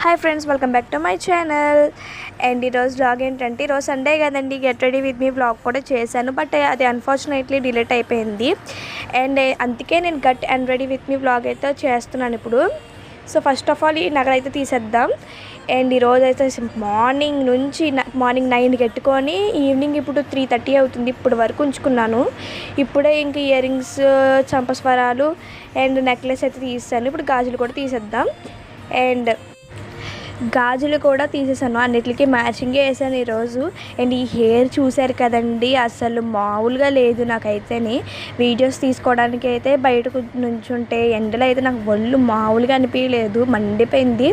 Hi friends, welcome back to my channel. And ఈరోజు vlog ఏంటంటే, ఈరోజు సండే కదండి, get ready with me vlog కూడా చేశాను. బట్ అది అన్ఫార్చునేట్లీ డిలీట్ అయిపోయింది. అండ్ అందుకే నేను get and ready with me vlog అయితే చేస్తున్నాను ఇప్పుడు. సో ఫస్ట్ ఆఫ్ ఆల్ ఈ నగలైతే తీసేద్దాం. అండ్ ఈరోజు అయితే మార్నింగ్ 9కి ఎట్టుకొని ఈవినింగ్ ఇప్పుడు 3:30 అవుతుంది. ఇప్పుడు వరకు ఉంచుకున్నాను. ఇప్పుడే ఇంక ఇయర్ రింగ్స్, చంపస్వరాలు అండ్ నెక్లెస్ అయితే తీసాను. ఇప్పుడు గాజులు కూడా తీసేద్దాం. అండ్ గాజులు కూడా తీసేసాను, అన్నిటికీ మ్యాచింగే వేసాను ఈరోజు. అండ్ ఈ హెయిర్ చూశారు కదండి, అసలు మామూలుగా లేదు. నాకైతేనే వీడియోస్ తీసుకోవడానికి అయితే బయటకు నుంచుంటే ఎండలో అయితే నాకు ఒళ్ళు మామూలుగా అనిపించలేదు, మండిపోయింది.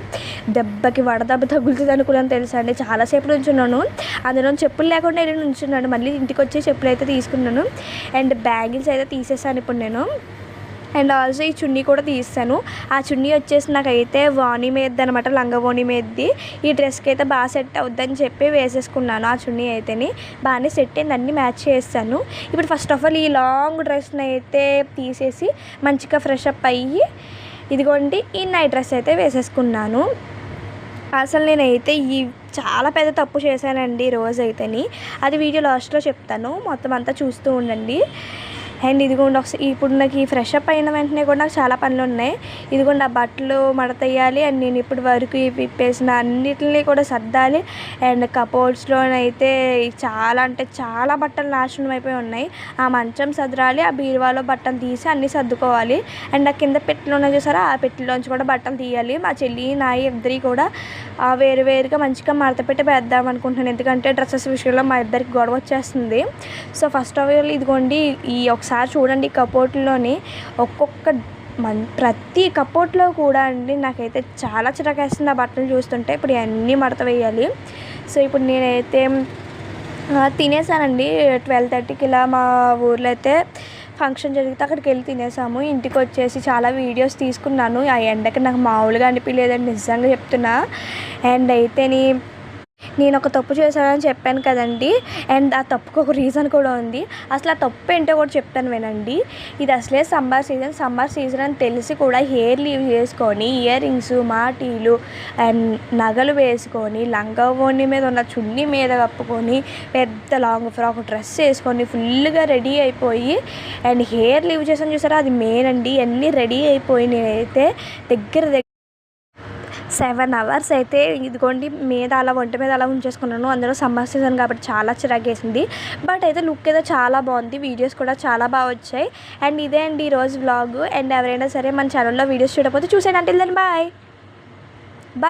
దెబ్బకి వడదెబ్బ తగులుతుంది అనుకున్నాను తెలుసా అండి. చాలాసేపు నుంచున్నాను, అందులో చెప్పులు లేకుండా వెళ్ళి నుంచున్నాను. మళ్ళీ ఇంటికి వచ్చి చెప్పులు అయితే తీసుకున్నాను. అండ్ బ్యాంగిల్స్ అయితే తీసేసాను ఇప్పుడు నేను. అండ్ ఆల్సో ఈ చున్నీ కూడా తీస్తాను. ఆ చున్నీ వచ్చేసి నాకైతే వాణి మీద అనమాట, లంగా వాణి మీదది. ఈ డ్రెస్కి అయితే బాగా సెట్ అవుద్దని చెప్పి వేసేసుకున్నాను. ఆ చున్నీ అయితేనే బాగానే సెట్ అయింది, అన్నీ మ్యాచ్ చేస్తాను. ఇప్పుడు ఫస్ట్ ఆఫ్ ఆల్ ఈ లాంగ్ డ్రెస్ని అయితే తీసేసి మంచిగా ఫ్రెష్ అప్ అయ్యి ఇదిగోండి ఈ నైట్ డ్రెస్ అయితే వేసేసుకున్నాను. అసలు నేనైతే చాలా పెద్ద తప్పు చేశానండి రోజు అయితేని. అది వీడియో లాస్ట్లో చెప్తాను, మొత్తం అంతా చూస్తూ ఉండండి. అండ్ ఇదిగోండి ఒకసారి ఇప్పుడు నాకు ఈ ఫ్రెష్ అప్ అయిన వెంటనే కూడా నాకు చాలా పనులు ఉన్నాయి. ఇదిగోండి ఆ బట్టలు మడతయ్యాలి. అండ్ నేను ఇప్పటి వరకు విప్పేసిన అన్నిటిని కూడా సర్దాలి. అండ్ కబోర్డ్స్లోనైతే చాలా అంటే చాలా బట్టలు నాశనం అయిపోయి ఉన్నాయి. ఆ మంచం సదరాలి, ఆ బీరువాలో బట్టలు తీసి అన్నీ సర్దుకోవాలి. అండ్ ఆ కింద పెట్టెలోనే చూసారా, ఆ పెట్టెలోంచి కూడా బట్టలు తీయాలి. మా చెల్లి నాయి ఇద్దరి కూడా వేరువేరుగా మంచిగా మడత పెట్టి వేద్దాం అనుకుంటున్నాను, ఎందుకంటే డ్రెస్సెస్ విషయంలో మా ఇద్దరికి గొడవ వచ్చేస్తుంది. సో ఫస్ట్ ఆఫ్ ఆల్ ఇదిగోండి ఒకసారి చూడండి కబోర్డ్లోని ఒక్కొక్క ప్రతి కబోర్డ్లో కూడా అండి నాకైతే చాలా చిరాకేస్తుంది ఆ బట్టలు చూస్తుంటే. ఇప్పుడు అన్నీ మడత వేయాలి. సో ఇప్పుడు నేనైతే తినేసానండి. 12:30కి ఇలా మా ఊర్లో అయితే ఫంక్షన్ జరిగితే అక్కడికి వెళ్ళి తినేసాము. ఇంటికి వచ్చేసి చాలా వీడియోస్ తీసుకున్నాను. ఆ ఎండకి నాకు మామూలుగా అనిపించలేదండి, నిజంగా చెప్తున్నా. అండ్ అయితే నేను ఒక తప్పు చేశానని చెప్పాను కదండి, అండ్ ఆ తప్పుకు ఒక రీజన్ కూడా ఉంది. అసలు ఆ తప్పు ఏంటో కూడా చెప్తాను వినండి. ఇది అసలే సమ్మర్ సీజన్ అని తెలిసి కూడా హెయిర్ లీవ్ చేసుకొని ఇయర్ రింగ్స్, మాటీలు అండ్ నగలు వేసుకొని లంగా ఓణి మీద ఉన్న చున్నీ మీద కప్పుకొని పెద్ద లాంగ్ ఫ్రాక్ డ్రెస్ వేసుకొని ఫుల్గా రెడీ అయిపోయి అండ్ హెయిర్ లీవ్ చేసాను చూసారా, అది మెయిన్ అండి. అన్నీ రెడీ అయిపోయి నేనైతే దగ్గర 7 అవర్స్ అయితే ఇదిగోండి మీద అలా ఒంటి మీద అలా ఉంచేసుకున్నాను. అందులో సమ్మర్ సీజన్ కాబట్టి చాలా చిరాకేసింది. బట్ అయితే లుక్ అయితే చాలా బాగుంది, వీడియోస్ కూడా చాలా బాగా వచ్చాయి. అండ్ ఇదే అండి ఈరోజు వ్లాగ్. అండ్ ఎవరైనా సరే మన ఛానల్లో వీడియోస్ చూడకపోతే చూసేయండి. అంటే బాయ్.